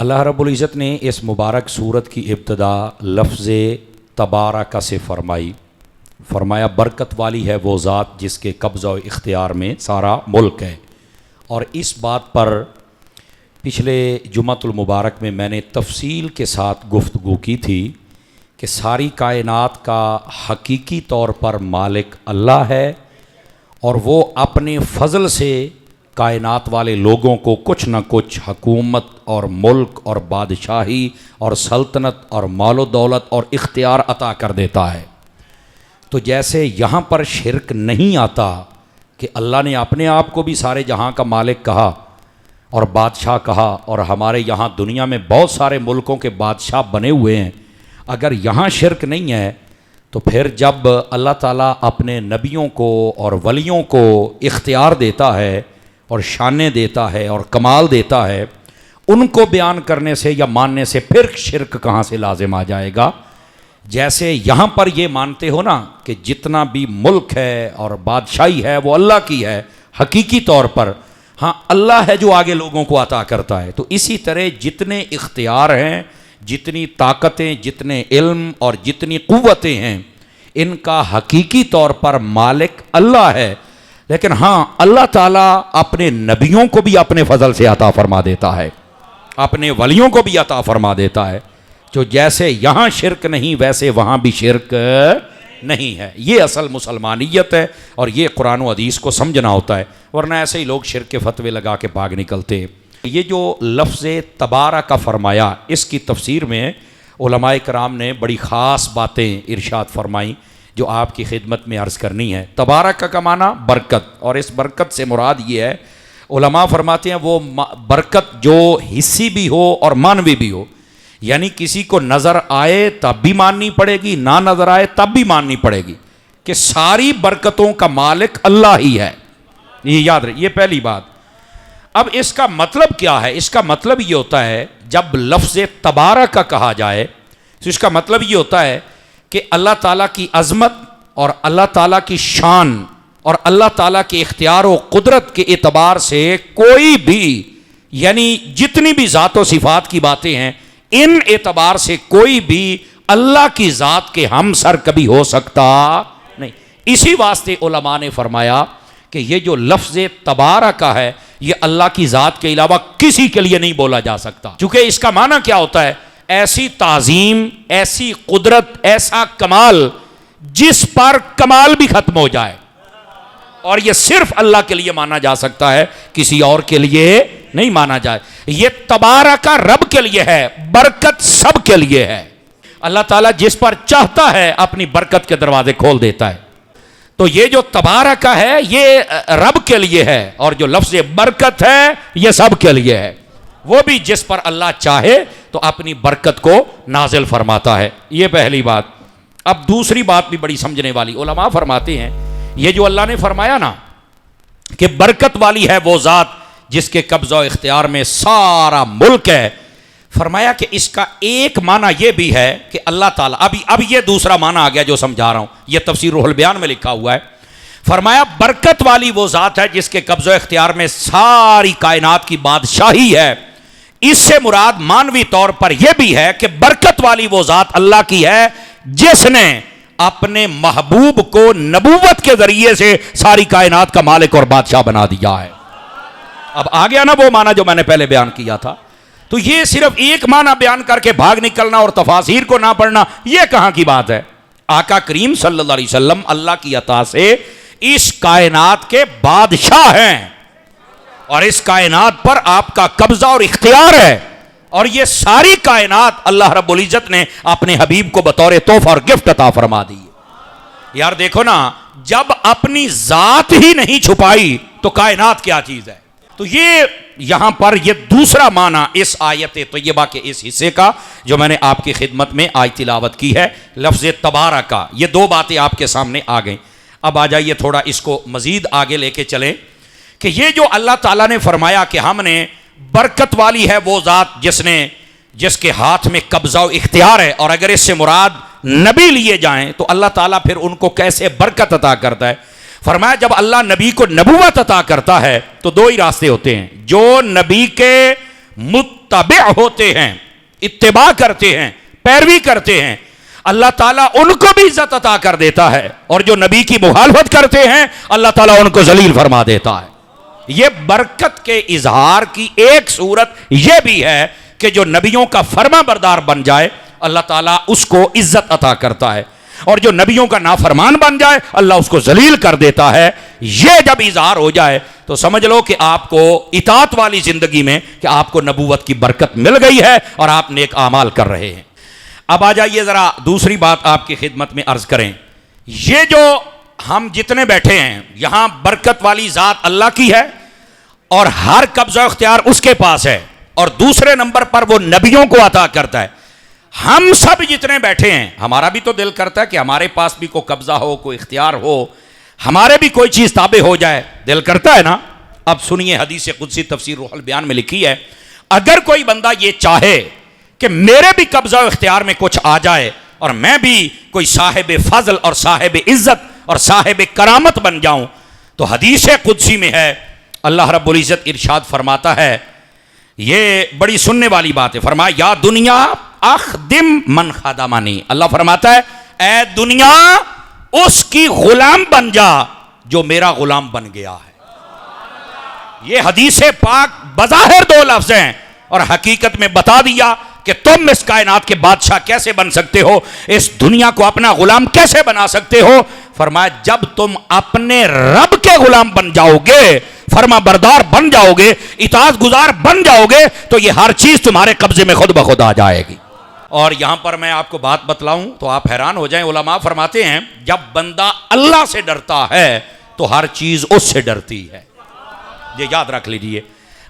अल्लाह रब्बुल इज़्ज़त ने इस मुबारक सूरत की इब्तदा लफ्ज़ तबारक से फरमाया बरकत वाली है वो ज़ात जिसके कब्ज़ा और इख्तियार में सारा मुल्क है। और इस बात पर पिछले जुम्मतुल मुबारक में मैंने तफसील के साथ गुफ्तगू की थी कि सारी कायनात का हकीकी तौर पर मालिक अल्लाह है और वो अपने फ़ज़ल से कायनात वाले लोगों को कुछ न कुछ हकूमत और मुल्क और बादशाही और सल्तनत और मालो दौलत और इख्तियार अता कर देता है। तो जैसे यहाँ पर शिरक नहीं आता कि अल्लाह ने अपने आप को भी सारे जहाँ का मालिक कहा और बादशाह कहा, और हमारे यहाँ दुनिया में बहुत सारे मुल्कों के बादशाह बने हुए हैं, अगर यहाँ शिरक नहीं है तो फिर जब अल्लाह ताला अपने नबियों को और वलियों को इख्तियार देता है और शाने देता है और कमाल देता है, उनको बयान करने से या मानने से फिर शिरक कहाँ से लाजिम आ जाएगा। जैसे यहाँ पर ये मानते हो ना कि जितना भी मुल्क है और बादशाही है वो अल्लाह की है हकीकी तौर पर, हाँ अल्लाह है जो आगे लोगों को अता करता है, तो इसी तरह जितने इख्तियार हैं, जितनी ताकतें, जितने इल्म और जितनी क़ुव्वतें हैं, इनका हकीकी तौर पर मालिक अल्लाह है। लेकिन हाँ अल्लाह ताला अपने नबियों को भी अपने फजल से अता फरमा देता है, अपने वलियों को भी अता फरमा देता है। जो जैसे यहाँ शिरक नहीं वैसे वहाँ भी शिरक नहीं है। ये असल मुसलमानियत है और ये कुरान व हदीस को समझना होता है, वरना ऐसे ही लोग शिरक के फतवे लगा के भाग निकलते हैं। ये जो लफ्ज़ तबारक का फरमाया, इसकी तफसीर में उलमाए कराम ने बड़ी ख़ास बातें इरशाद फरमाई जो आपकी खिदमत में अर्ज़ करनी है। तबारक का माना बरकत, और इस बरकत से मुराद ये है, उलमा फरमाते हैं वो बरकत जो हिस्सी भी हो और मानवी भी हो, यानी किसी को नज़र आए तब भी माननी पड़ेगी, ना नज़र आए तब भी माननी पड़ेगी कि सारी बरकतों का मालिक अल्लाह ही है। ये याद रहे, ये पहली बात। अब इसका मतलब क्या है? इसका मतलब ये होता है जब लफ्ज़ तबारक का कहा जाए तो इसका मतलब ये होता है कि अल्लाह ताला की अज़मत और अल्लाह ताला की शान और अल्लाह ताला के इख्तियार व कुदरत के एतबार से कोई भी, यानी जितनी भी ज़ात व सिफ़ात की बातें हैं, इन एतबार से कोई भी अल्लाह की ज़ात के हमसर कभी हो सकता नहीं। इसी वास्ते उलमा ने फरमाया कि ये जो लफ्ज़ तबारक का है ये अल्लाह की ज़ात के अलावा किसी के लिए नहीं बोला जा सकता, क्योंकि इसका माना क्या होता है? ऐसी ताज़ीम, ऐसी कुदरत, ऐसा कमाल जिस पर कमाल भी खत्म हो जाए, और ये सिर्फ अल्लाह के लिए माना जा सकता है, किसी और के लिए नहीं माना जाए। ये तबारक का रब के लिए है, बरकत सब के लिए है। अल्लाह ताला जिस पर चाहता है अपनी बरकत के दरवाजे खोल देता है। तो ये जो तबारक का है ये रब के लिए है, और जो लफ्ज़ बरकत है ये सब के लिए है। वो भी जिस पर अल्लाह चाहे तो अपनी बरकत को नाजिल फरमाता है। ये पहली बात। अब दूसरी बात भी बड़ी समझने वाली, उलमा फरमाते हैं ये जो अल्लाह ने फरमाया ना कि बरकत वाली है वो ज़ात जिसके कब्ज़ा इख्तियार में सारा मुल्क है, फरमाया कि इसका एक माना यह भी है कि अल्लाह ताला, अब ये दूसरा माना आ गया जो समझा रहा हूं, यह तफसीर रूहुल बयान में लिखा हुआ है। फरमाया बरकत वाली वो ज़ात है जिसके कब्ज़ा इख्तियार में सारी कायनात की बादशाही है। इससे मुराद मानवी तौर पर यह भी है कि बरकत वाली वो ज़ात अल्लाह की है जिसने अपने महबूब को नबूवत के जरिए से सारी कायनात का मालिक और बादशाह बना दिया है। अब आ गया ना वो माना जो मैंने पहले बयान किया था। तो ये सिर्फ एक माना बयान करके भाग निकलना और तफासीर को ना पढ़ना, ये कहां की बात है? आका करीम सल्लल्लाहु अलैहि वसल्लम अल्लाह की अता से इस कायनात के बादशाह हैं और इस कायनात पर आपका कब्जा और इख्तियार है, और ये सारी कायनात अल्लाह रब्बुल इज़्ज़त ने अपने हबीब को बतौर तोहफा और गिफ्ट अता फरमा दी। यार देखो ना, जब अपनी जात ही नहीं छुपाई तो कायनात क्या चीज है? तो ये यहां पर ये दूसरा माना इस आयत तय्यबा के इस हिस्से का जो मैंने आपकी खिदमत में आज तिलावत की है, लफ्ज़ तबारक का। ये दो बातें आपके सामने आ गई। अब आ जाइए थोड़ा इसको मजीद आगे लेके चलें कि ये जो अल्लाह ताला ने फरमाया कि हमने बरकत वाली है वो ज़ात जिसके हाथ में कब्जा इख्तियार है, और अगर इससे मुराद नबी लिए जाएं तो अल्लाह ताला फिर उनको कैसे बरकत अता करता है? फरमाया जब अल्लाह नबी को नबूवत अता करता है तो दो ही रास्ते होते हैं। जो नबी के मुत्तबे होते हैं, इत्तिबा करते हैं, पैरवी करते हैं, अल्लाह ताला उनको भी इज्जत अता कर देता है, और जो नबी की मुखालफत करते हैं अल्लाह ताला उनको जलील फरमा देता है। यह बरकत के इजहार की एक सूरत यह भी है कि जो नबियों का फर्मा बरदार बन जाए अल्लाह ताला उसको इज्जत अता करता है, और जो नबियों का नाफरमान बन जाए अल्लाह उसको जलील कर देता है। यह जब इजहार हो जाए तो समझ लो कि आपको इताअत वाली जिंदगी में कि आपको नबूवत की बरकत मिल गई है और आप नेक आमाल कर रहे हैं। अब आ जाइए जरा दूसरी बात आपकी खिदमत में अर्ज करें। ये जो हम जितने बैठे हैं यहां बरकत वाली जात अल्लाह की है और हर कब्जा इख्तियार उसके पास है, और दूसरे नंबर पर वो नबियों को अता करता है। हम सब जितने बैठे हैं हमारा भी तो दिल करता है कि हमारे पास भी कोई कब्जा हो, कोई इख्तियार हो, हमारे भी कोई चीज ताबे हो जाए, दिल करता है ना। अब सुनिए, हदीस कुदसी तफसीर रूहुल बयान में लिखी है, अगर कोई बंदा ये चाहे कि मेरे भी कब्जा इख्तियार में कुछ आ जाए और मैं भी कोई साहिब फजल और साहिब इज्जत और साहिब करामत बन जाऊं, तो हदीस कुदसी में है, अल्लाह रब्बुल इज्जत इरशाद फरमाता है, ये बड़ी सुनने वाली बात है, फरमाया या दुनिया अखदिम मन खदमानी, अल्लाह फरमाता है ए दुनिया उसकी गुलाम बन जा जो मेरा गुलाम बन गया है। ये हदीस पाक बज़ाहिर दो लफ्ज़ हैं और हकीकत में बता दिया कि तुम इस कायनात के बादशाह कैसे बन सकते हो, इस दुनिया को अपना गुलाम कैसे बना सकते हो। फरमाया जब तुम अपने रब के गुलाम बन जाओगे, फरमा बरदार बन जाओगे, इताअत गुजार बन जाओगे, तो ये हर चीज तुम्हारे कब्जे में खुद ब खुद आ जाएगी। और यहां पर मैं आपको बात बतलाऊं तो आप हैरान हो जाएं, उलमा फरमाते हैं जब बंदा अल्लाह से डरता है तो हर चीज उससे डरती है। ये याद रख लीजिए।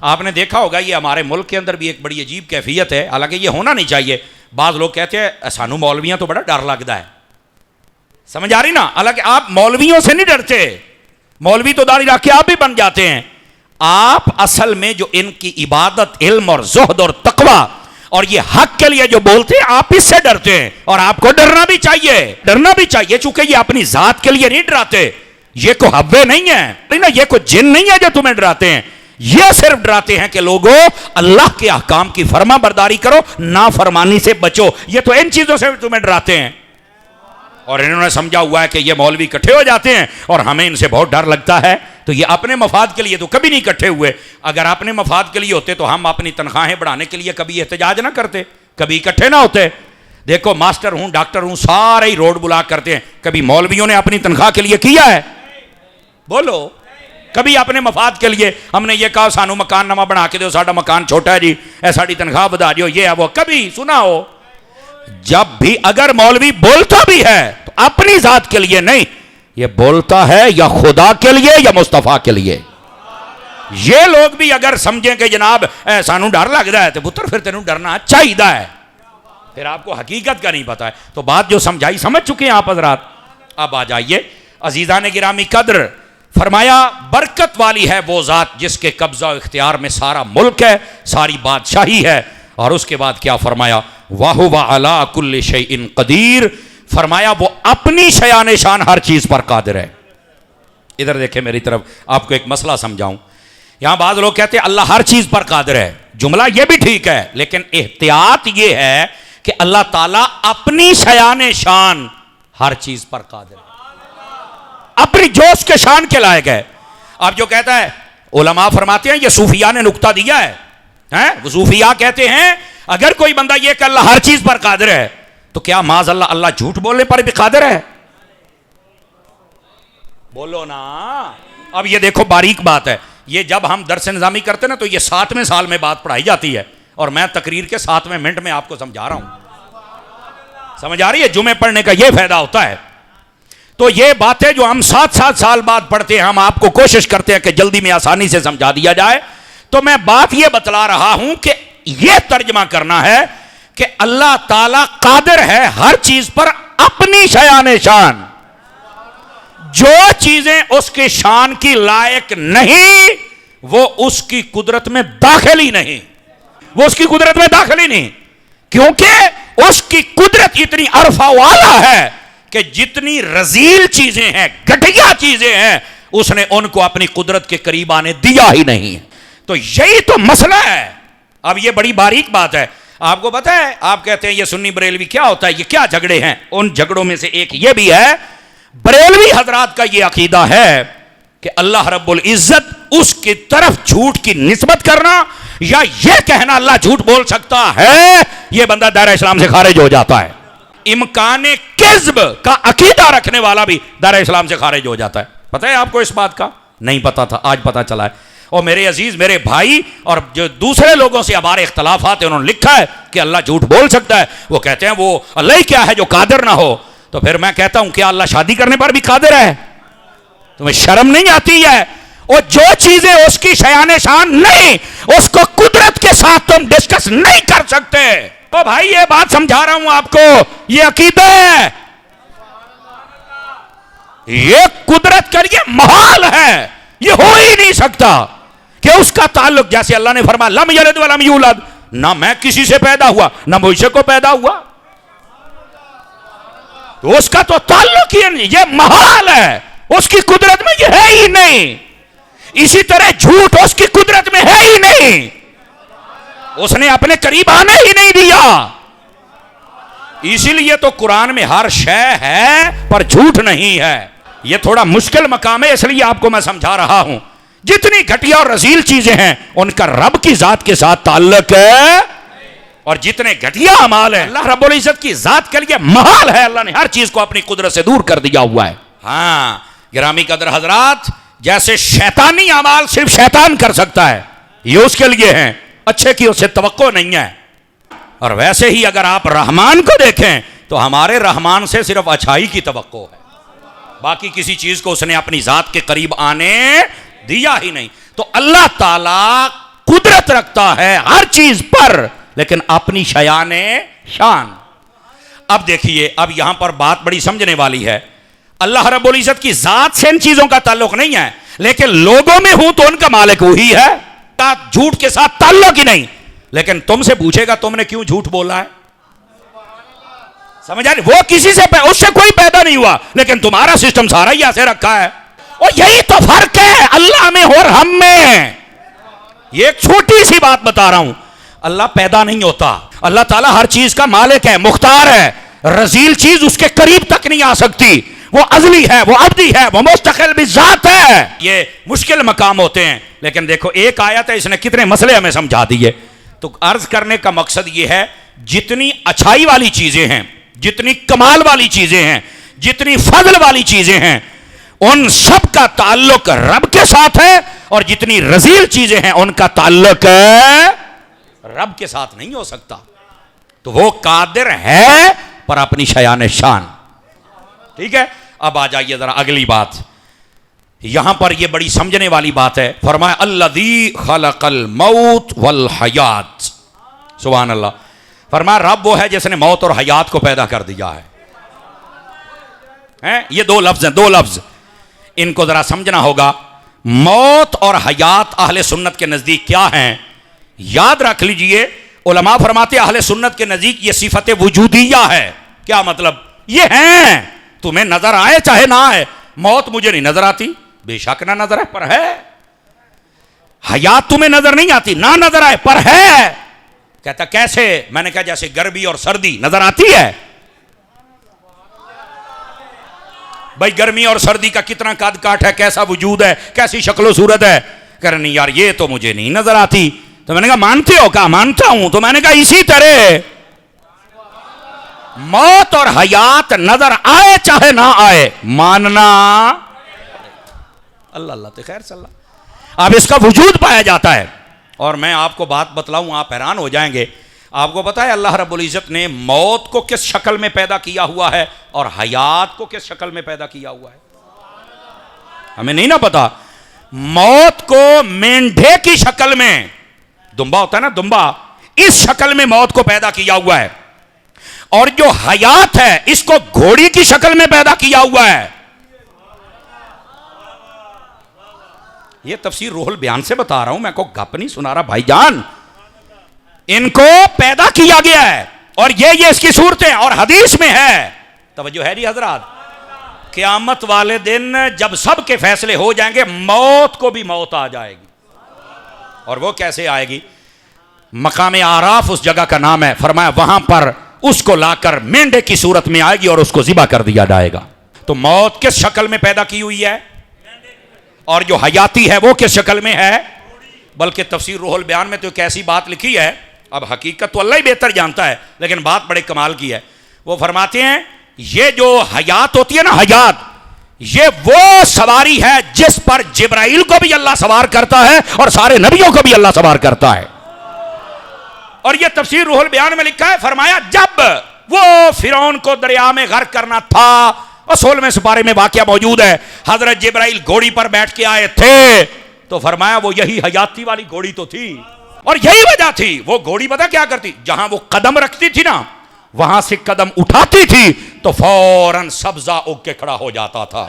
आपने देखा होगा ये हमारे मुल्क के अंदर भी एक बड़ी अजीब कैफियत है, हालांकि ये होना नहीं चाहिए। बाज़ लोग कहते हैं सानू मौलवियां तो बड़ा डर लगता है, समझ आ रही ना। हालांकि आप मौलवियों से नहीं डरते, मौलवी तो दाढ़ी रख के आप भी बन जाते हैं। आप असल में जो इनकी इबादत, इल्म और ज़ुहद और तकवा और ये हक के लिए जो बोलते हैं, आप इससे डरते हैं, और आपको डरना भी चाहिए, डरना भी चाहिए, चूंकि ये अपनी जात के लिए नहीं डराते। ये कोई हव्वे नहीं है, नहीं ना, ये कोई जिन नहीं है जो तुम्हें डराते हैं। ये सिर्फ डराते हैं कि लोगों अल्लाह के अहकाम की फर्मा बरदारी करो, ना फरमानी से बचो। ये तो इन चीजों से तुम्हें डराते हैं, और इन्होंने समझा हुआ है कि ये मौलवी इकट्ठे हो जाते हैं और हमें इनसे बहुत डर लगता है, तो ये अपने मफाद के लिए तो कभी नहीं इकट्ठे हुए। अगर अपने मफाद के लिए होते तो हम अपनी तनख्वाहें बढ़ाने के लिए कभी एहतजाज ना करते, कभी इकट्ठे ना होते। देखो मास्टर हूं, डॉक्टर हूं, सारे ही रोड ब्लॉक करते हैं, कभी मौलवियों ने अपनी तनख्वाह के लिए किया है? बोलो, कभी अपने मफाद के लिए हमने ये कहा सानू मकान नवा बना के दो, साडा मकान छोटा है जी, ऐ साडी तनख्वाह बढ़ा दियो, ये है वो, कभी सुना हो? जब भी अगर मौलवी बोलता भी है तो अपनी जात के लिए नहीं, ये बोलता है या खुदा के लिए या मुस्तफा के लिए। ये लोग भी अगर समझें कि जनाब सानू डर लगता है, तो पुत्र फिर तेनू डरना चाहिए है, फिर आपको हकीकत का नहीं पता है। तो बात जो समझाई समझ चुके हैं आप हजरात। अब आ जाइए अजीजा ने गिरामी कद्र, फरमाया बरकत वाली है वो जात जिसके कब्जा इख्तियार में सारा मुल्क है, सारी बादशाही है। और उसके बाद क्या फरमाया, वाहुवा अला कुल्ली शैइन कदीर, फरमाया वो अपनी शयान शान हर चीज पर कादिर है। इधर देखें मेरी तरफ, आपको एक मसला समझाऊं। यहां बाद लोग कहते हैं अल्लाह हर चीज पर कादिर है, जुमला ये भी ठीक है, लेकिन एहतियात ये है कि अल्लाह ताला अपनी शयान शान हर चीज पर कादिर है, अपनी जोश के शान के लायक है। अब जो कहता है, उलमा फरमाते हैं, ये सूफिया ने नुक्ता दिया है, सूफिया कहते हैं अगर कोई बंदा ये कि अल्लाह हर चीज पर कादिर है, तो क्या माज अल्लाह अल्लाह झूठ बोलने पर भी कादिर है? बोलो ना। अब ये देखो बारीक बात है, ये जब हम दर्स निजामी करते ना तो ये 7वें साल में बात पढ़ाई जाती है, और मैं तकरीर के 7वें मिनट में आपको समझा रहा हूं। समझ आ रही है? जुमे पढ़ने का ये फायदा होता है। तो ये बातें जो हम 7-7 साल बाद पढ़ते हैं, हम आपको कोशिश करते हैं कि जल्दी में आसानी से समझा दिया जाए। तो मैं बात ये बतला रहा हूं कि यह तर्जमा करना है कि अल्लाह ताला कादिर है हर चीज पर अपनी शयान शान। जो चीजें उसकी शान की लायक नहीं वो उसकी कुदरत में दाखिल ही नहीं, वो उसकी कुदरत में दाखिल ही नहीं, क्योंकि उसकी कुदरत इतनी अरफा वाला है कि जितनी रजील चीजें हैं, घटिया चीजें हैं, उसने उनको अपनी कुदरत के करीब आने दिया ही नहीं है। तो यही तो मसला है, अब ये बड़ी बारीक बात है। आपको पता है, आप कहते हैं ये सुन्नी बरेलवी क्या होता है, ये क्या झगड़े हैं? उन झगड़ों में से एक ये भी है, बरेलवी हजरात का ये अकीदा है कि अल्लाह रब्बुल इज्जत उसकी तरफ झूठ की निस्बत करना या ये कहना अल्लाह झूठ बोल सकता है, ये बंदा दायरा इस्लाम से खारिज हो जाता है। इम्काने किज़्ब का अकीदा रखने वाला भी दायरा इस्लाम से खारिज हो जाता है। पता है आपको इस बात का? नहीं पता था, आज पता चला है। और मेरे अजीज, मेरे भाई और जो दूसरे लोगों से हमारे इख्तलाफात है, उन्होंने लिखा है कि अल्लाह झूठ बोल सकता है। वो कहते हैं वो अल्लाह ही क्या है जो कादिर ना हो। तो फिर मैं कहता हूं क्या अल्लाह शादी करने पर भी कादिर है? तुम्हें शर्म नहीं आती है? और जो चीजें उसकी शयान शान नहीं, उसको कुदरत के साथ तुम डिस्कस नहीं कर सकते। तो भाई ये बात समझा रहा हूं आपको, ये अकीदा है, ये कुदरत के लिए महाल है, ये हो ही नहीं सकता कि उसका ताल्लुक, जैसे अल्लाह ने फरमाया लम यलिद वलम यूलद, ना मैं किसी से पैदा हुआ ना मुझसे को पैदा हुआ, तो उसका तो ताल्लुक ही नहीं, ये महाल है, उसकी कुदरत में ये है ही नहीं। इसी तरह झूठ उसकी कुदरत में है ही नहीं, उसने अपने करीब आने ही नहीं दिया। इसीलिए तो कुरान में हर शय है पर झूठ नहीं है। यह थोड़ा मुश्किल मकाम है, इसलिए आपको मैं समझा रहा हूं। जितनी घटिया और रजील चीजें हैं उनका रब की जात के साथ ताल्लुक है, और जितने घटिया अमाल है अल्लाह रब्बुल इज्जत की जात के लिए महाल है। अल्लाह ने हर चीज को अपनी कुदरत से दूर कर दिया हुआ है। हाँ गिरामी कदर हजरात, जैसे शैतानी अमाल सिर्फ शैतान कर सकता है, ये उसके लिए है, अच्छे की उससे तवक्को नहीं है। और वैसे ही अगर आप रहमान को देखें तो हमारे रहमान से सिर्फ अच्छाई की तवक्को है, बाकी किसी चीज को उसने अपनी जात के करीब आने दिया ही नहीं। तो अल्लाह ताला कुदरत रखता है हर चीज पर, लेकिन अपनी शयाने शान। अब देखिए, अब यहां पर बात बड़ी समझने वाली है। अल्लाह रब्बुल इज्जत की जात से इन चीजों का ताल्लुक नहीं है, लेकिन लोगों में हूं तो उनका मालिक वही है, झूठ के साथ ताल्लुक ही नहीं। लेकिन तुमसे पूछेगा तुमने क्यों झूठ बोला है, समझ आ रही? वो किसी से उससे कोई पैदा नहीं हुआ, लेकिन तुम्हारा सिस्टम सारा ही ऐसे रखा है। और यही तो फर्क है अल्लाह में और हम में। ये एक छोटी सी बात बता रहा हूं, अल्लाह पैदा नहीं होता, अल्लाह ताला हर चीज का मालिक है, मुख्तार है। रजील चीज उसके करीब तक नहीं आ सकती, वो अजली है, वो अब्दी है, वो मुस्तकिल भी जात है। ये मुश्किल मकाम होते हैं। लेकिन देखो एक आयत है, इसने कितने मसले हमें समझा दिए। तो अर्ज करने का मकसद ये है, जितनी अच्छाई वाली चीजें हैं, जितनी कमाल वाली चीजें हैं, जितनी फजल वाली चीजें हैं, उन सब का ताल्लुक रब के साथ है, और जितनी रजील चीजें हैं उनका ताल्लुक रब के साथ नहीं हो सकता। तो वो कादिर है पर अपनी शयान शान। ठीक है, अब आ जाइए जरा अगली बात। यहां पर यह बड़ी समझने वाली बात है। फरमाया अल्लज़ी खलक़ल मौत वल हयात, सुभान अल्लाह। फरमाया रब वो है जिसने मौत और हयात को पैदा कर दिया है। ये दो लफ्ज हैं, दो लफ्ज, इनको जरा समझना होगा। मौत और हयात अहले सुन्नत के नजदीक क्या हैं? याद रख लीजिए, उलमा फरमाते अहले सुन्नत के नजदीक ये सिफत वजूदिया है। क्या मतलब? ये हैं, तुम्हें नजर आए चाहे ना आए। मौत मुझे नहीं नजर आती, बेशक ना नजर आए पर है। हयात तुम्हें नजर नहीं आती, ना नजर आए पर है। कहता कैसे? मैंने कहा जैसे गर्मी और सर्दी नजर आती है। भाई गर्मी और सर्दी का कितना कद काट है, कैसा वजूद है, कैसी शक्लो सूरत है। कह नहीं यार ये तो मुझे नहीं नजर आती। तो मैंने कहा मानते हो? कहा मानता हूं। तो मैंने कहा इसी तरह मौत और हयात नजर आए चाहे ना आए, मानना अल्लाह अल्लाह तो खैर सल्ला। अब इसका वजूद पाया जाता है। और मैं आपको बात बतलाऊं, आप हैरान हो जाएंगे। आपको पता है अल्लाह रब्बुल इज्जत ने मौत को किस शक्ल में पैदा किया हुआ है और हयात को किस शक्ल में पैदा किया हुआ है? हमें नहीं ना पता। मौत को मेंढे की शक्ल में, दुम्बा होता है ना दुम्बा, इस शक्ल में मौत को पैदा किया हुआ है। और जो हयात है इसको घोड़ी की शक्ल में पैदा किया हुआ है। यह तफसीर रूहुल बयान से बता रहा हूं, मैं को गप नहीं सुना रहा भाईजान। इनको पैदा किया गया है और ये इसकी सूरतें और हदीस में है। तवज्जो है जी हजरात? क़यामत वाले दिन जब सब के फैसले हो जाएंगे, मौत को भी मौत आ जाएगी। और वो कैसे आएगी? मकाम आराफ उस जगह का नाम है। फरमाया वहां पर उसको लाकर मेंढे की सूरत में आएगी और उसको ज़िबा कर दिया जाएगा। तो मौत किस शक्ल में पैदा की हुई है और जो हयाती है वो किस शक्ल में है। बल्कि तफसीर रूहुल बयान में तो एक ऐसी बात लिखी है, अब हकीकत तो अल्लाह ही बेहतर जानता है, लेकिन बात बड़े कमाल की है। वो फरमाते हैं ये जो हयात होती है ना, हयात, ये वो सवारी है जिस पर जिब्राइल को भी अल्लाह सवार करता है और सारे नबियों को भी अल्लाह सवार करता है। और ये तफसीर रूहुल बयान में लिखा है, फरमाया जब वो फिरौन को दरिया में गर्क करना था, और 16वें सिपारे में वाकया मौजूद है, हजरत जिब्राइल घोड़ी पर बैठ के आए थे, तो फरमाया वो यही हयाती वाली घोड़ी तो थी। और यही वजह थी, वो घोड़ी पता क्या करती, जहां वो कदम रखती थी ना, वहां से कदम उठाती थी तो फौरन सब्जा उग के खड़ा हो जाता था,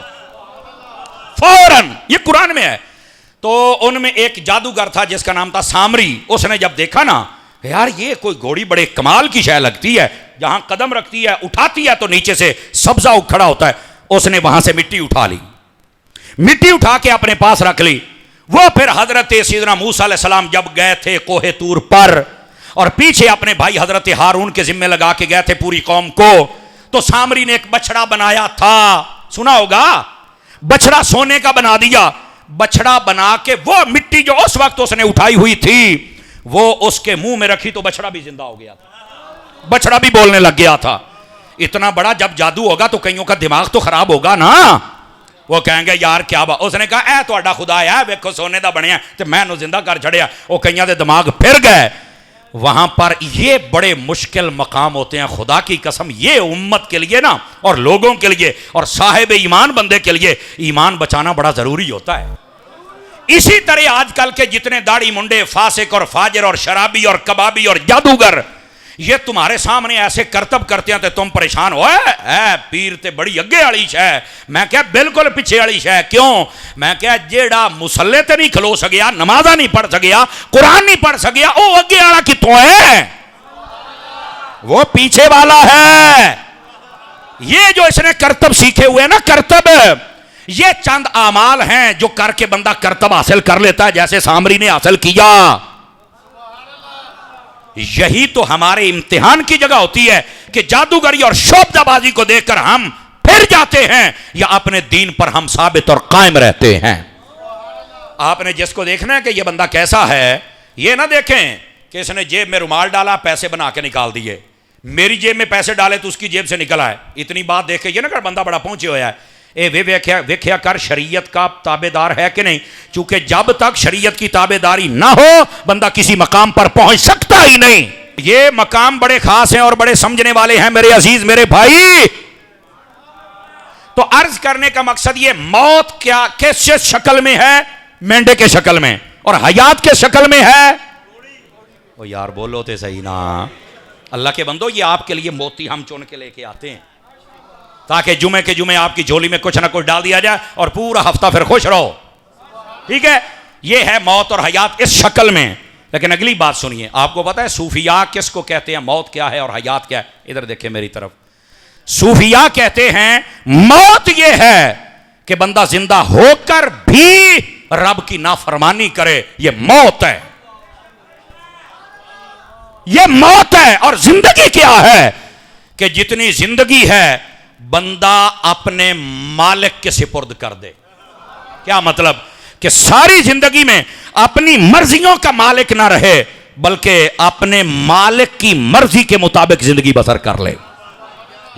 फौरन। ये कुरान में है। तो उनमें एक जादूगर था जिसका नाम था सामरी। उसने जब देखा ना, यार ये कोई घोड़ी बड़े कमाल की शय लगती है, जहां कदम रखती है उठाती है तो नीचे से सब्जा उग खड़ा होता है। उसने वहां से मिट्टी उठा ली, मिट्टी उठा के अपने पास रख ली। वो फिर हजरत सैयदना मूसा अलैहिस्सलाम जब गए थे कोहे तूर पर, और पीछे अपने भाई हजरत हारून के जिम्मे लगा के गए थे पूरी कौम को, तो सामरी ने एक बछड़ा बनाया था, सुना होगा, बछड़ा सोने का बना दिया। बछड़ा बना के वो मिट्टी जो उस वक्त उसने उठाई हुई थी वो उसके मुंह में रखी तो बछड़ा भी जिंदा हो गया था, बछड़ा भी बोलने लग गया था। इतना बड़ा जब जादू होगा तो कईयों का दिमाग तो खराब होगा ना, वो कहेंगे यार क्या बात। उसने कहा ए तुहाडा खुदा है, वेखो सोने का बनया तो मैं इन्हू जिंदा कर छड़िया। वो कईयों के दिमाग फिर गए। वहां पर ये बड़े मुश्किल मकाम होते हैं, खुदा की कसम, ये उम्मत के लिए ना और लोगों के लिए और साहिब ईमान बंदे के लिए ईमान बचाना बड़ा जरूरी होता है। इसी तरह आजकल के जितने दाढ़ी मुंडे फासिक और फाजिर और शराबी और कबाबी और जादूगर ये तुम्हारे सामने ऐसे करतब करते हैं तो तुम परेशान हो, पीर ते बड़ी अगे वाली है। मैं क्या बिल्कुल पिछे वाली है। क्यों? मैं क्या जेड़ा मुसल्ले ते नहीं खलो सकिया, नमाजा नहीं पढ़ सकिया, कुरान नहीं पढ़ सकिया, वो अगे वाला कितों है? वो पीछे वाला है। ये जो इसने करतब सीखे हुए ना, करतब, ये चंद आमाल हैं जो करके बंदा करतब हासिल कर लेता है, जैसे सामरी ने हासिल किया। यही तो हमारे इम्तिहान की जगह होती है कि जादूगरी और शोबदाबाजी को देखकर हम फिर जाते हैं या अपने दीन पर हम साबित और कायम रहते हैं। आपने जिसको देखना है कि यह बंदा कैसा है, यह ना देखें कि इसने जेब में रुमाल डाला, पैसे बना के निकाल दिए, मेरी जेब में पैसे डाले तो उसकी जेब से निकल आए। इतनी बात देख के ये ना कर बंदा बड़ा पहुंचे हुआ है। ए वे वेख्या कर शरीयत का ताबेदार है कि नहीं, क्योंकि जब तक शरीयत की ताबेदारी ना हो बंदा किसी मकाम पर पहुंच सकता ही नहीं। ये मकाम बड़े खास हैं और बड़े समझने वाले हैं मेरे अजीज, मेरे भाई। तो अर्ज करने का मकसद ये, मौत क्या किस शक्ल में है? मेंढे के शक्ल में। और हयात के शक्ल में है। ओ यार बोलो तो सही ना। अल्लाह के बंदो, ये आपके लिए मोती हम चुन के लेके आते हैं ताकि जुमे के जुमे आपकी झोली में कुछ ना कुछ डाल दिया जाए और पूरा हफ्ता फिर खुश रहो। ठीक है, ये है मौत और हयात इस शक्ल में। लेकिन अगली बात सुनिए, आपको पता है सूफिया किसको कहते हैं, मौत क्या है और हयात क्या है? इधर देखिए मेरी तरफ। सूफिया कहते हैं मौत ये है कि बंदा जिंदा होकर भी रब की नाफरमानी करे, ये मौत है, ये मौत है। और जिंदगी क्या है कि जितनी जिंदगी है बंदा अपने मालिक के सिपुर्द कर दे। क्या मतलब? कि सारी जिंदगी में अपनी मर्जियों का मालिक ना रहे, बल्कि अपने मालिक की मर्जी के मुताबिक जिंदगी बसर कर ले।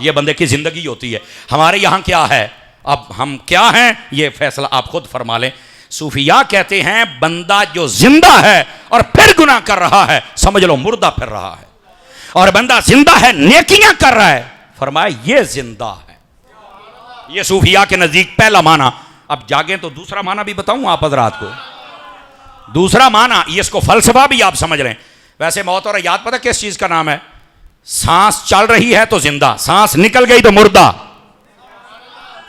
यह बंदे की जिंदगी होती है। हमारे यहां क्या है, अब हम क्या हैं यह फैसला आप खुद फरमा लें। सूफिया कहते हैं बंदा जो जिंदा है और फिर गुनाह कर रहा है, समझ लो मुर्दा फिर रहा है। और बंदा जिंदा है नेकियां कर रहा है, फरमाया ये जिंदा है। ये सूफिया के नजदीक पहला माना। अब जागे तो दूसरा माना भी बताऊं आप हजरात को। दूसरा माना, ये इसको फलसफा भी आप समझ लें। वैसे मौत और हयात पता किस चीज का नाम है? सांस चल रही है तो जिंदा, सांस निकल गई तो मुर्दा।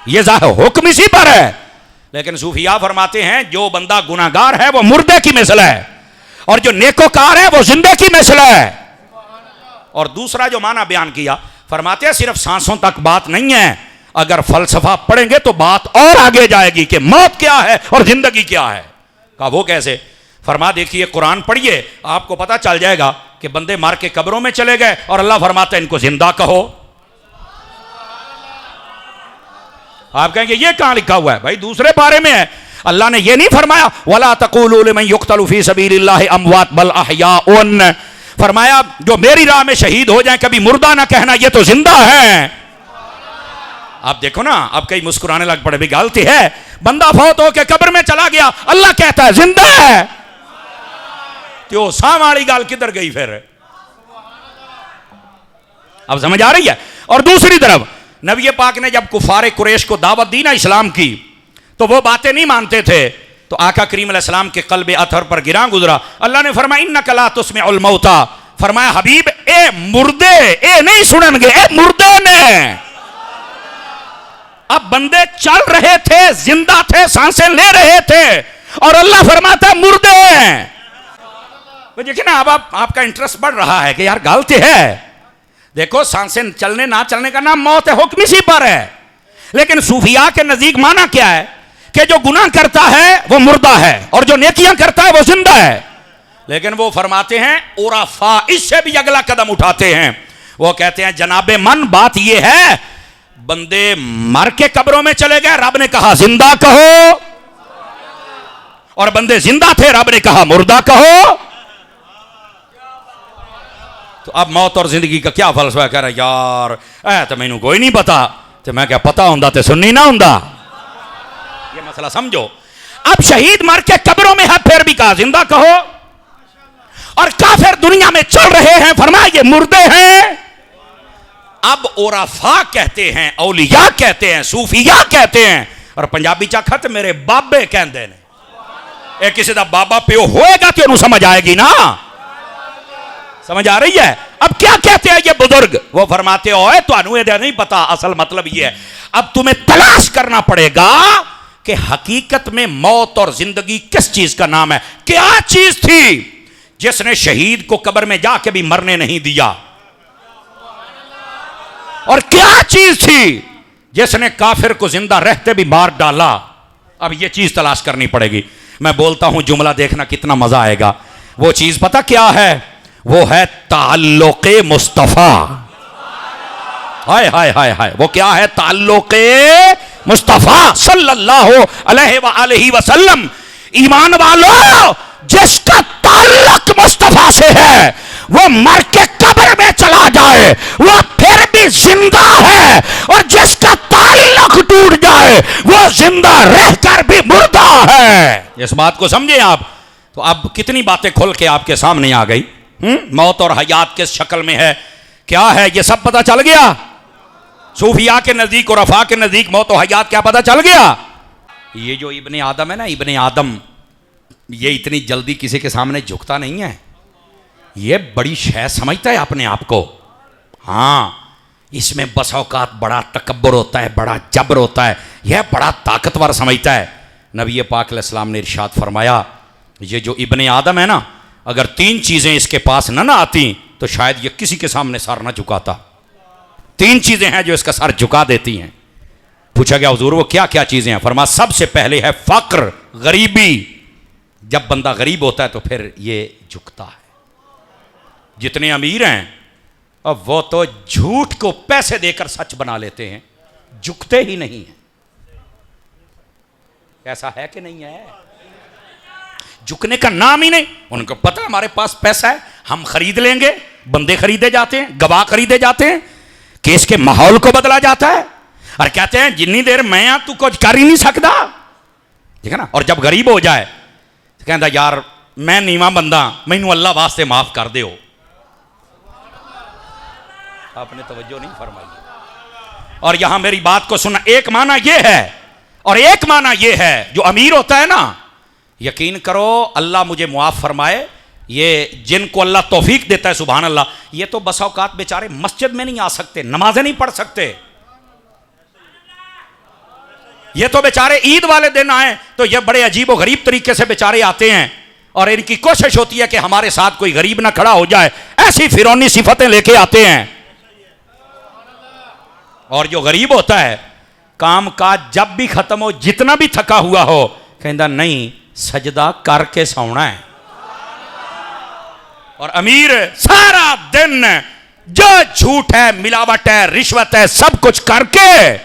ये हुक्म इसी पर है। लेकिन सूफिया फरमाते हैं जो बंदा गुनाहगार है वो मुर्दे की मिसल है और जो नेकोकार है वो जिंदे की मिसल है। और दूसरा जो माना बयान किया, फरमाते हैं सिर्फ सांसों तक बात नहीं है, अगर फलसफा पढ़ेंगे तो बात और आगे जाएगी कि मौत क्या है और जिंदगी क्या है। कहा वो कैसे? फरमा देखिए कुरान पढ़िए, आपको पता चल जाएगा कि बंदे मार के कब्रों में चले गए और अल्लाह फरमाता है इनको जिंदा कहो। आप कहेंगे ये कहां लिखा हुआ है? भाई दूसरे बारे में है। अल्लाह ने ये नहीं फरमाया वला तक़ूलू लिमन युक़्तलू फ़ी सबीलिल्लाहि अमवात बल अहयाउन, फरमाया जो मेरी राह में शहीद हो जाए कभी मुर्दा ना कहना, ये तो जिंदा है। आप देखो ना, अब कई मुस्कुराने लग पड़े, भी गलती है, बंदा फौत होकर कब्र में चला गया, अल्लाह कहता है जिंदा है, तो साम वाली गाल किधर गई फिर? अब समझ आ रही है। और दूसरी तरफ नबी पाक ने जब कुफारे कुरैश को दावत दी ना इस्लाम की, तो वो बातें नहीं मानते थे, तो आका करीम अलैहिस्सलाम के कल्बे अथर पर गिरा गुजरा। अल्लाह ने फरमाया इन्नका ला तुस्मिउल मौता, फरमाया हबीब ए मुर्दे ए नहीं सुनेंगे, ए मुर्दे ने। अब बंदे चल रहे थे, जिंदा थे, सांसें ले रहे थे, और अल्लाह फरमाता मुर्दे। तो देखिए ना, अब आपका इंटरेस्ट बढ़ रहा है कि यार गलती है। देखो सांसें चलने ना चलने का नाम मौत है, हुक्म इसी पर है। लेकिन सूफिया के नजदीक माना क्या है कि जो गुनाह करता है वो मुर्दा है और जो नेकियां करता है वो जिंदा है। लेकिन वो फरमाते हैं उराफा इससे भी अगला कदम उठाते हैं, वो कहते हैं जनाबे मन बात ये है बंदे मर के कब्रों में चले गए, रब ने कहा जिंदा कहो, और बंदे जिंदा थे, रब ने कहा मुर्दा कहो। तो अब मौत और जिंदगी का क्या फलसफा? कह रहा यार ऐ तो मैनू कोई नहीं पता, तो मैं क्या पता होंदा तो सुननी ना होंदा। ये मसला समझो। अब शहीद मर के कब्रों में है, फिर भी कहा जिंदा कहो, और काफिर दुनिया में चल रहे हैं, फरमाया ये मुर्दे हैं। अब ओराफा कहते हैं, औलिया कहते हैं, सूफिया कहते हैं, और पंजाबी चा खत मेरे बाबे कहते ने। किसी का बाबा प्यो होएगा तो उन्हें समझ आएगी ना, समझ आ रही है। अब क्या कहते हैं ये बुजुर्ग? वो फरमाते हो तुहानू ये नहीं पता, असल मतलब ये है अब तुम्हें तलाश करना पड़ेगा कि हकीकत में मौत और जिंदगी किस चीज का नाम है। क्या चीज थी जिसने शहीद को कब्र में जाके भी मरने नहीं दिया, और क्या चीज थी जिसने काफिर को जिंदा रहते भी मार डाला? अब ये चीज तलाश करनी पड़ेगी। मैं बोलता हूं जुमला, देखना कितना मजा आएगा। वो चीज पता क्या है? वो है ताल्लुक़े मुस्तफ़ा। हाय हाय हाय हाय, वो क्या है? ताल्लुक़े मुस्तफ़ा सल्लल्लाहु अलैहि वसल्लम। ईमान वालों, जिसका ताल्लुक मुस्तफ़ा से है वो मर के कब्र में चला जाए वो फिर भी जिंदा है, और जिसका ताल्लुक टूट जाए वो जिंदा रहकर भी मुर्दा है। इस बात को समझे आप? तो अब कितनी बातें खुल के आपके सामने आ गई। मौत और हयात किस शक्ल में है, क्या है, ये सब पता चल गया। सूफिया के नजदीक और रफा के नजदीक मौत और हयात क्या पता चल गया। ये जो इब्ने आदम है ना, इब्ने आदम, ये इतनी जल्दी किसी के सामने झुकता नहीं है। ये बड़ी शय समझता है अपने आप को। हाँ, इसमें बस औकात बड़ा तकब्बुर होता है, बड़ा जबर होता है, यह बड़ा ताकतवर समझता है। नबी पाक अलैहिस्सलाम ने इरशाद फरमाया ये जो इब्ने आदम है ना, अगर तीन चीजें इसके पास न आती तो शायद ये किसी के सामने सर न झुकाता। तीन चीजें हैं जो इसका सर झुका देती हैं। पूछा गया हुजूर वो क्या क्या चीजें हैं? फरमा सबसे पहले है फक्र, गरीबी। जब बंदा गरीब होता है तो फिर ये झुकता है। जितने अमीर हैं अब वो तो झूठ को पैसे देकर सच बना लेते हैं, झुकते ही नहीं हैं। ऐसा है कि नहीं है? झुकने का नाम ही नहीं। उनको पता है हमारे पास पैसा है, हम खरीद लेंगे। बंदे खरीदे जाते हैं, गवाह खरीदे जाते हैं, केस के माहौल को बदला जाता है, और कहते हैं जितनी देर मैं तू कुछ कर ही नहीं सकता, ठीक है ना। और जब गरीब हो जाए तो कहता यार मैं नीवा बंदा, मैनू अल्लाह वास्ते माफ कर दो। आपने तवज्जो नहीं फरमाई। और यहां मेरी बात को सुनना, एक माना यह है और एक माना यह है, जो अमीर होता है ना, यकीन करो अल्लाह मुझे मुआफ फरमाए, ये जिनको अल्लाह तौफीक देता है सुभान अल्लाह, ये तो बस औकात बेचारे मस्जिद में नहीं आ सकते, नमाजें नहीं पढ़ सकते। ये तो बेचारे ईद वाले दिन आए तो ये बड़े अजीब और गरीब तरीके से बेचारे आते हैं, और इनकी कोशिश होती है कि हमारे साथ कोई गरीब ना खड़ा हो जाए, ऐसी फिरौनी सिफतें लेके आते हैं। और जो गरीब होता है काम काज जब भी खत्म हो, जितना भी थका हुआ हो, कहता नहीं सजदा करके सोना है। और अमीर सारा दिन जो झूठ है, मिलावट है, रिश्वत है, सब कुछ करके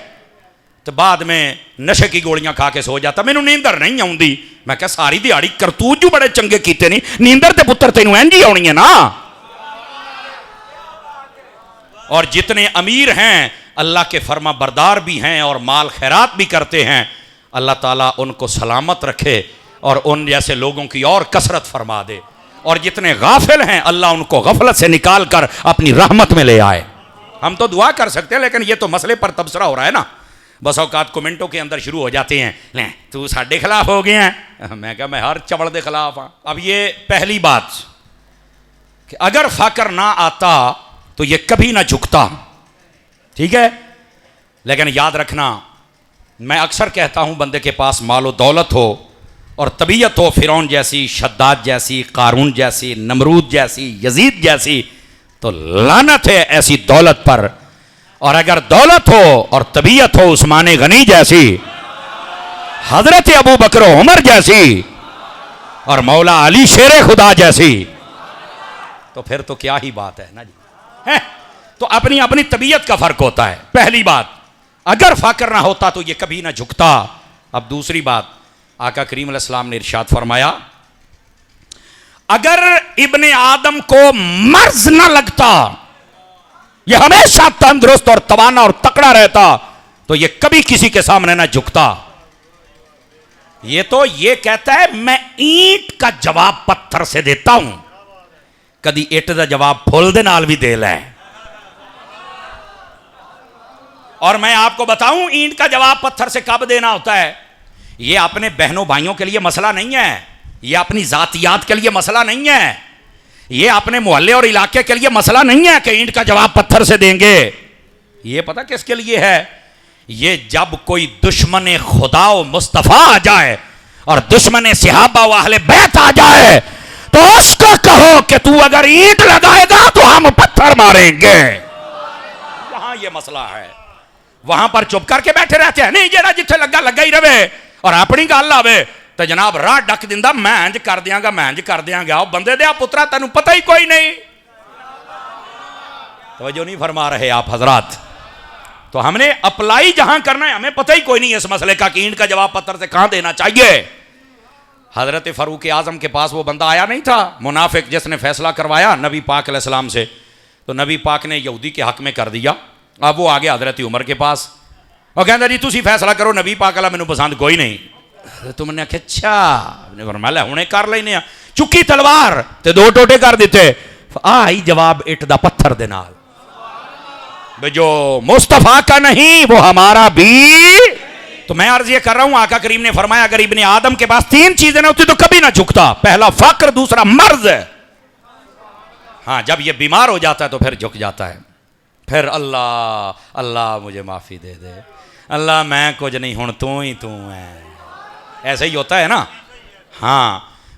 तो बाद में नशे की गोलियां खा के सो जाता। मैनू नींदर नहीं आउंदी। मैं क्या सारी दिहाड़ी करतूत जो बड़े चंगे कीते नहीं, नींदर ते पुत्र तेनू इंज ही आउणी है ना। और जितने अमीर हैं अल्लाह के फर्मा बरदार भी हैं और माल खैरात भी करते हैं, अल्लाह ताला उनको सलामत रखे और उन जैसे लोगों की और कसरत फरमा दे। और जितने गाफिल हैं अल्लाह उनको गफलत से निकाल कर अपनी रहमत में ले आए। हम तो दुआ कर सकते हैं, लेकिन ये तो मसले पर तबसरा हो रहा है ना। बस औकात कमेंटों के अंदर शुरू हो जाते हैं, ले तू साढ़े खिलाफ हो गया है। मैं क्या, मैं हर चवड़ के खिलाफ हाँ। अब ये पहली बात कि अगर फाकर ना आता तो ये कभी ना झुकता, ठीक है। लेकिन याद रखना, मैं अक्सर कहता हूं बंदे के पास मालो दौलत हो और तबीयत हो फिरौन जैसी, शद्दाद जैसी, कारून जैसी, नमरूद जैसी, यजीद जैसी, तो लानत है ऐसी दौलत पर। और अगर दौलत हो और तबीयत हो उस्मान गनी जैसी, हजरत अबू बकर उमर जैसी और मौला अली शेर खुदा जैसी, तो फिर तो क्या ही बात है ना जी, है। तो अपनी अपनी तबीयत का फर्क होता है। पहली बात, अगर फाकर ना होता तो ये कभी ना झुकता। अब दूसरी बात, आका करीम अलैहिस्सलाम ने इरशाद फरमाया, अगर इब्ने आदम को मर्ज ना लगता, ये हमेशा तंदुरुस्त और तवाना और तकड़ा रहता, तो ये कभी किसी के सामने ना झुकता। ये तो ये कहता है मैं ईंट का जवाब पत्थर से देता हूं, कदी ईट का जवाब फुल दे नाल भी दे ले। और मैं आपको बताऊं ईंट का जवाब पत्थर से कब देना होता है। ये अपने बहनों भाइयों के लिए मसला नहीं है, ये अपनी जातियात के लिए मसला नहीं है, ये अपने मोहल्ले और इलाके के लिए मसला नहीं है कि ईंट का जवाब पत्थर से देंगे। ये पता किसके लिए है? ये जब कोई दुश्मन खुदा व मुस्तफा आ जाए और दुश्मन सहाबा व अहले बैत आ जाए, तो उसको कहो कि तू अगर ईंट लगाएगा तो हम पत्थर मारेंगे। वहां ये मसला है। वहां पर चुप करके बैठे रहते हैं, नहीं जेड़ा जिथे लगा लगा ही रहे और अपनी गल आवे तो जनाब राह डक दिंदा, मैं इंज कर दियांगा, मैं इंज कर दियांगा। बंदे दे पुत्रा तेनू पता ही कोई नहीं, तवज्जो नहीं फरमा रहे आप हजरात। तो हमने अप्लाई जहां करना है, हमें पता ही कोई नहीं इस मसले का कि ईंट का जवाब पत्थर से कहां देना चाहिए। हजरत फारूक आजम के पास वो बंदा आया नहीं था, मुनाफिक, जिसने फैसला करवाया नबी पाक अलैहिस्सलाम से। तो नबी पाक ने यहूदी के हक में कर दिया। अब वो आ गया हजरत उमर के पास और कहता जी तुसी फैसला करो, नबी पाक अल्लाह मैनू पसंद कोई नहीं। तुमने आख्या अच्छा, आपने फरमाया हुणे कर लेने। चुकी तलवार ते दो टोटे कर दिते, आई जवाब इट दा पत्थर दे नाल, जो मुस्तफा का नहीं वो हमारा भी। तो मैं अर्ज ये कर रहा हूं, आका करीम ने फरमाया अगर इब्ने आदम के पास तीन चीजें ना होती तो कभी ना झुकता। पहला फक्र, दूसरा मर्ज। हाँ, जब ये बीमार हो जाता है तो फिर झुक जाता है। फिर अल्लाह अल्लाह मुझे माफी दे दे, अल्लाह मैं कुछ नहीं, हुण तू ही तू है। ऐसे ही होता है ना। हाँ,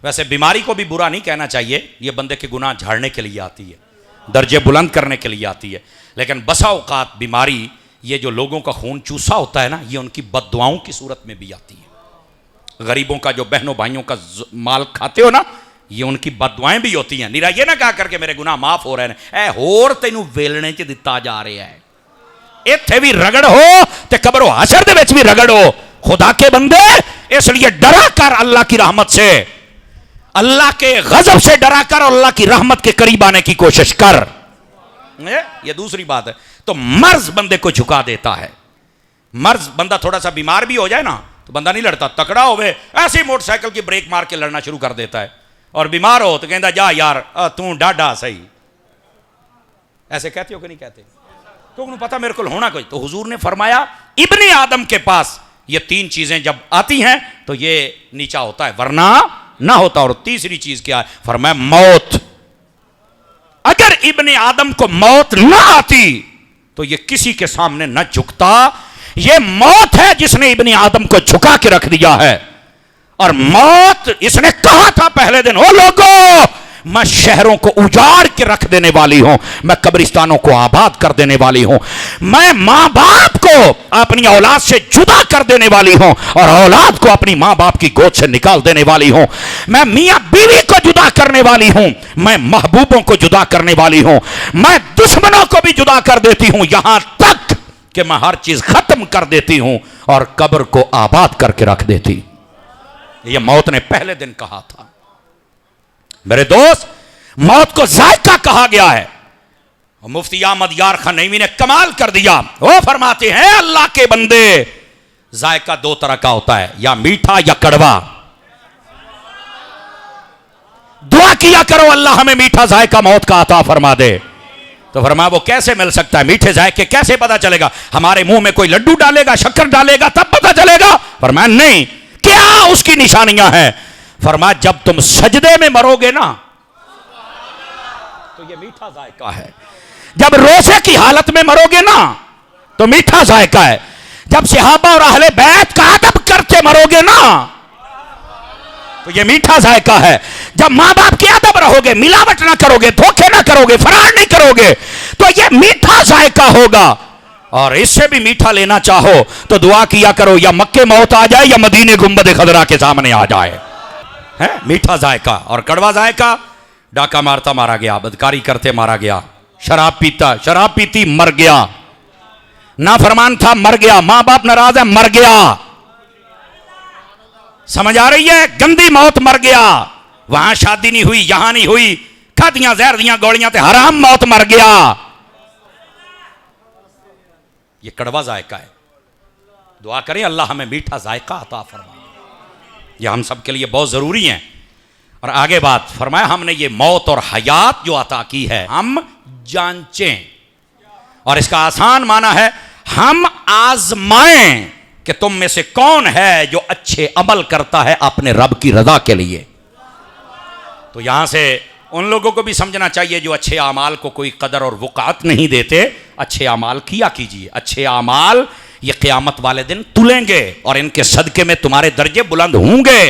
वैसे बीमारी को भी बुरा नहीं कहना चाहिए, ये बंदे के गुनाह झाड़ने के लिए आती है, दर्जे बुलंद करने के लिए आती है। लेकिन बसा औकात बीमारी, ये जो लोगों का खून चूसा होता है ना, ये उनकी बद्दुआओं की सूरत में भी आती है। गरीबों का जो बहनों भाइयों का माल खाते हो ना, ये उनकी बद्दुआएं भी होती हैं। निरा ये ना कहा करके मेरे गुनाह माफ हो रहे हैं, ए होर तैनू वेलने च दिता जा रहा है। इत्थे भी रगड़ हो ते कब्रो हशर दे विच भी रगड़ हो। खुदा के बंदे, इसलिए डरा कर अल्लाह की रहमत से, अल्लाह के गजब से डरा कर अल्लाह की रहमत के करीब आने की कोशिश कर। ये दूसरी बात है। तो मर्ज बंदे को झुका देता है। मर्ज, बंदा थोड़ा सा बीमार भी हो जाए ना तो बंदा नहीं लड़ता, तकड़ा होवे ऐसे ही मोटरसाइकिल की ब्रेक मार के लड़ना शुरू कर देता है। और बीमार हो तो कहता जा यार तू डाडा सही। ऐसे कहते हो कि नहीं कहते? तो पता मेरे को होना कोई। तो हुजूर ने फरमाया इब्ने आदम के पास ये तीन चीजें जब आती हैं तो ये नीचा होता है, वरना ना होता। और तीसरी चीज क्या है? फरमाया मौत। अगर इब्ने आदम को मौत ना आती तो ये किसी के सामने न झुकता। ये मौत है जिसने इब्ने आदम को झुका के रख दिया है। और मौत, इसने कहा था पहले दिन, ओ लोगों मैं शहरों को उजाड़ के रख देने वाली हूं, मैं कब्रिस्तानों को आबाद कर देने वाली हूं, मैं मां बाप को अपनी औलाद से जुदा कर देने वाली हूं और औलाद को अपनी मां बाप की गोद से निकाल देने वाली हूं, मैं मियां बीवी को जुदा करने वाली हूं, मैं महबूबों को जुदा करने वाली हूं, मैं दुश्मनों को भी जुदा कर देती हूं, यहां तक कि मैं हर चीज खत्म कर देती हूं और कब्र को आबाद करके रख देती। यह मौत ने पहले दिन कहा था। मेरे दोस्त, मौत को जायका कहा गया है। मुफ्ती अहमद यार खान नईमी ने कमाल कर दिया। वो फरमाते हैं अल्लाह के बंदे, जायका दो तरह का होता है, या मीठा या कड़वा। दुआ किया करो अल्लाह हमें मीठा जायका मौत का अता फरमा दे। तो फरमा वो कैसे मिल सकता है? मीठे जायके कैसे पता चलेगा? हमारे मुंह में कोई लड्डू डालेगा, शक्कर डालेगा तब पता चलेगा? फरमाया नहीं। क्या उसकी निशानियां हैं? फरमाया जब तुम सजदे में मरोगे ना तो ये मीठा जायका है, जब रोजे की हालत में मरोगे ना तो मीठा जायका है, जब सहाबा और अहले बैत का अदब करके मरोगे ना तो ये मीठा जायका है, जब मां बाप के अदब रहोगे, मिलावट ना करोगे, धोखे ना करोगे, फरार नहीं करोगे तो ये मीठा जायका होगा। और इससे भी मीठा लेना चाहो तो दुआ किया करो या मक्के मौत आ जाए या मदीने गुंबद खदरा के सामने आ जाए। है मीठा जायका। और कड़वा जायका, डाका मारता मारा गया, बदकारी करते मारा गया, शराब पीता शराब पीती मर गया, नाफरमान था मर गया, मां बाप नाराज है मर गया। समझ आ रही है? गंदी मौत मर गया। वहां शादी नहीं हुई, यहां नहीं हुई, खादियां जहर दियां गोलियां ते हराम मौत मर गया। ये कड़वा जायका है। दुआ करें अल्लाह हमें मीठा जायका अता फरमाए। ये हम सब के लिए बहुत जरूरी है। और आगे बात फरमाया हमने ये मौत और हयात जो अता की है हम जांचें, और इसका आसान माना है हम आजमाएं कि तुम में से कौन है जो अच्छे अमल करता है अपने रब की रजा के लिए। तो यहां से उन लोगों को भी समझना चाहिए जो अच्छे आमाल को कोई कदर और वक़ात नहीं देते। अच्छे आमाल किया कीजिए, अच्छे आमाल ये क़यामत वाले दिन तुलेंगे और इनके सदक़े में तुम्हारे दर्जे बुलंद होंगे,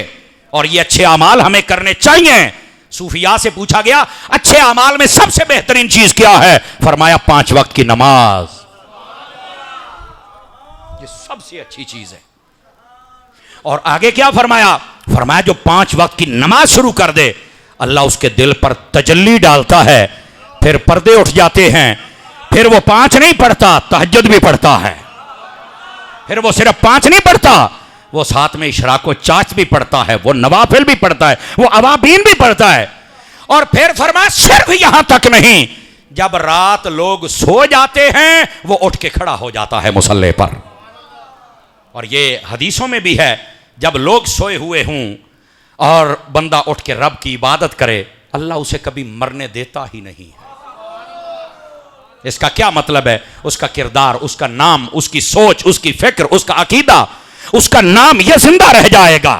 और ये अच्छे आमाल हमें करने चाहिए। सूफिया से पूछा गया अच्छे आमाल में सबसे बेहतरीन चीज क्या है? फरमाया 5 वक्त की नमाज, ये सबसे अच्छी चीज है। और आगे क्या फरमाया? फरमाया जो 5 वक्त की नमाज शुरू कर दे अल्लाह उसके दिल पर तजल्ली डालता है, फिर पर्दे उठ जाते हैं, फिर वो 5 नहीं पढ़ता, तहज्जुद भी पढ़ता है, फिर वो सिर्फ 5 नहीं पढ़ता, वो साथ में इशराक व चाच भी पढ़ता है, वो नवाफिल भी पढ़ता है, वो अवाबीन भी पढ़ता है। और फिर फरमाया सिर्फ यहां तक नहीं, जब रात लोग सो जाते हैं वो उठ के खड़ा हो जाता है मुसल्ले पर। और ये हदीसों में भी है जब लोग सोए हुए हों और बंदा उठ के रब की इबादत करे अल्लाह उसे कभी मरने देता ही नहीं है। इसका क्या मतलब है? उसका किरदार, उसका नाम, उसकी सोच, उसकी फिक्र, उसका अकीदा, उसका नाम यह जिंदा रह जाएगा।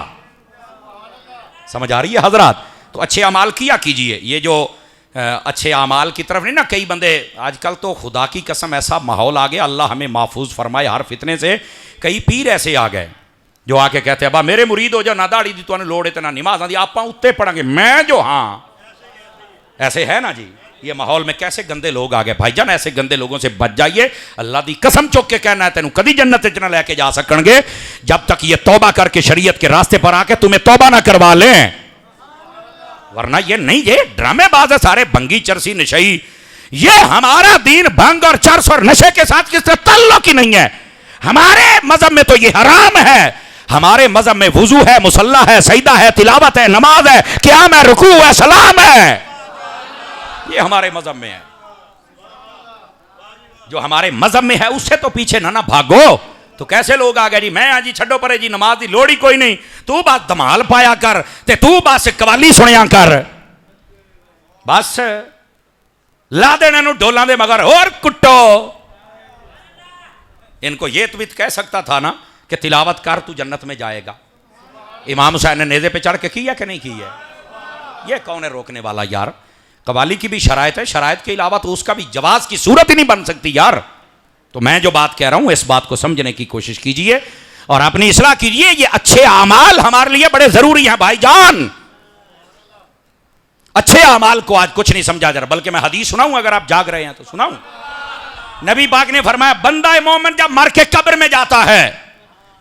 समझ आ रही है हजरात? तो अच्छे अमाल किया कीजिए। ये जो अच्छे अमाल की तरफ नहीं ना, कई बंदे आजकल तो खुदा की कसम ऐसा माहौल आ गया, अल्लाह हमें महफूज फरमाए हर फितने से। कई पीर ऐसे आ गए जो आके कहते हैं बा मेरे मुरीद हो जाओ, ना दाड़ी दी तो लोड़ है ना नमाज आदि आप उत्ते पढ़ेंगे मैं जो। हाँ ऐसे है ना जी, ये माहौल में कैसे गंदे लोग आ गए। भाईजान ऐसे गंदे लोगों से बच जाइए। अल्लाह दी कसम चुक के कहना है तेनू कदी जन्नत च ना लेके जा सकणगे जब तक ये तौबा करके शरीयत के रास्ते पर आके तुम्हें तौबा ना करवा लें, वरना ये नहीं, ये ड्रामेबाज है सारे, भंगी चरसी नशई। ये हमारा दीन भंग और चरस और नशे के साथ किस तरह ताल्लुक ही नहीं है। हमारे मजहब में तो ये हराम है। हमारे मजहब में वुजू है, मुसल्ला है, सजदा है, तिलावत है, नमाज है, क़याम है, रुकू है, सलाम है। ये हमारे मजहब में है। जो हमारे मजहब में है उससे तो पीछे ना भागो। तो कैसे लोग आ गए जी मैं आज छड्डो परे जी नमाज की लोड़ ही कोई नहीं, तू बस धमाल पाया कर ते तू बस कवाली सुनिया कर, बस ला देने ढोलों दे मगर और कुट्टो। इनको ये तो कह सकता था ना कि तिलावत कर तू जन्नत में जाएगा। इमाम हुसैन ने नेज़े पे चढ़ के किया कि नहीं की है? ये कौन है रोकने वाला यार? कवाली की भी शरायत है, शरायत के अलावा तो उसका भी जवाज की सूरत ही नहीं बन सकती यार। तो मैं जो बात कह रहा हूं इस बात को समझने की कोशिश कीजिए और अपनी इस्लाह कीजिए। ये अच्छे आमाल हमारे लिए बड़े जरूरी हैं भाईजान। अच्छे अमाल को आज कुछ नहीं समझा जा रहा, बल्कि मैं हदीस सुनाऊं, अगर आप जाग रहे हैं तो सुनाऊं। नबी पाक ने फरमाया, बंदा मोमिन जब मर के कब्र में जाता है,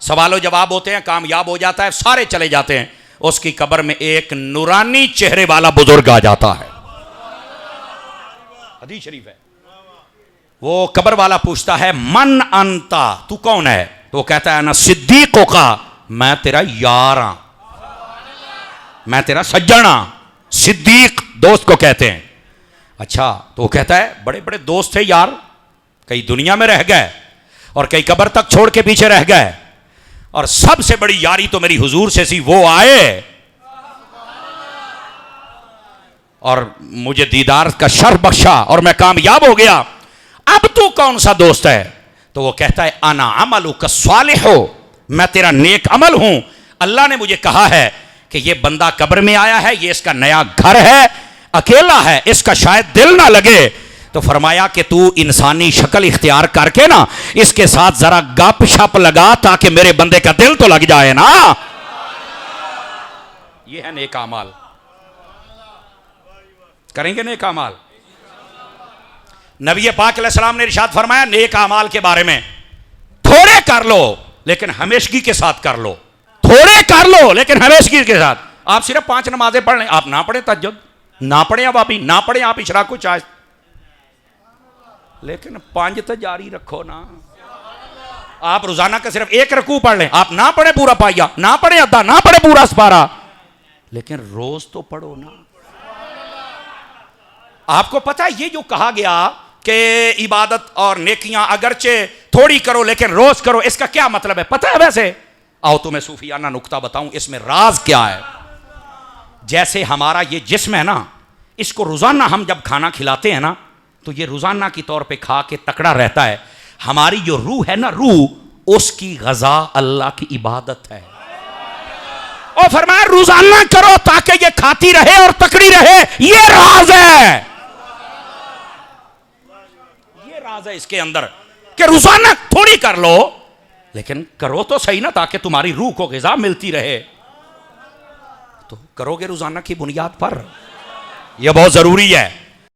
सवालों जवाब होते हैं, कामयाब हो जाता है, सारे चले जाते हैं, उसकी कब्र में एक नूरानी चेहरे वाला बुजुर्ग आ जाता है। हदीस शरीफ है। वो कब्र वाला पूछता है, मन अंता, तू कौन है? तो वो कहता है, ना सिद्दीकों का, मैं तेरा यार हां, मैं तेरा सज्जन हां। सिद्दीक दोस्त को कहते हैं। अच्छा, तो वो कहता है, बड़े बड़े दोस्त थे यार, कई दुनिया में रह गए और कई कब्र तक छोड़ के पीछे रह गए, और सबसे बड़ी यारी तो मेरी हुजूर से सी, वो आए और मुझे दीदार का शर्फ बख्शा और मैं कामयाब हो गया। अब तू कौन सा दोस्त है? तो वो कहता है, अना अमलु का सालिह हो, मैं तेरा नेक अमल हूं। अल्लाह ने मुझे कहा है कि ये बंदा कब्र में आया है, ये इसका नया घर है, अकेला है, इसका शायद दिल ना लगे, तो फरमाया कि तू इंसानी शक्ल इख्तियार करके ना इसके साथ जरा गप शप लगा, ताकि मेरे बंदे का दिल तो लग जाए ना। ये है नेक अमाल। करेंगे नेक अमाल। नबी पाक अलैहिस्सलाम ने इरशाद फरमाया नेक अमाल के बारे में, थोड़े कर लो लेकिन हमेशगी के साथ कर लो, थोड़े कर लो लेकिन हमेशगी के साथ। आप सिर्फ 5 नमाजें पढ़ लें, आप ना पढ़े तहज्जुद, ना पढ़े अवाबी, ना पढ़े आप इशराक को चाहे, लेकिन 5 तो जारी रखो ना। आप रोजाना का सिर्फ 1 रकू पढ़ लें, आप ना पढ़े पूरा पाया, ना पढ़े अद्धा, ना पढ़े पूरा सपारा, लेकिन रोज तो पढ़ो ना। आपको पता है ये जो कहा गया कि इबादत और नेकियां अगरचे थोड़ी करो लेकिन रोज करो, इसका क्या मतलब है पता है? वैसे आओ तुम्हें सूफियाना नुक्ता बताऊं, इसमें राज क्या है। जैसे हमारा ये जिस्म है ना, इसको रोजाना हम जब खाना खिलाते हैं ना, तो ये रोजाना की तौर पे खा के तकड़ा रहता है। हमारी जो रूह है ना, रूह, उसकी गजा अल्लाह की इबादत है। और फरमाया रोजाना करो ताकि ये खाती रहे और तकड़ी रहे। ये राज है, ये राज है इसके अंदर कि रोजाना थोड़ी कर लो लेकिन करो तो सही ना, ताकि तुम्हारी रूह को ग़िज़ा मिलती रहे। तो करोगे रोजाना की बुनियाद पर, यह बहुत जरूरी है।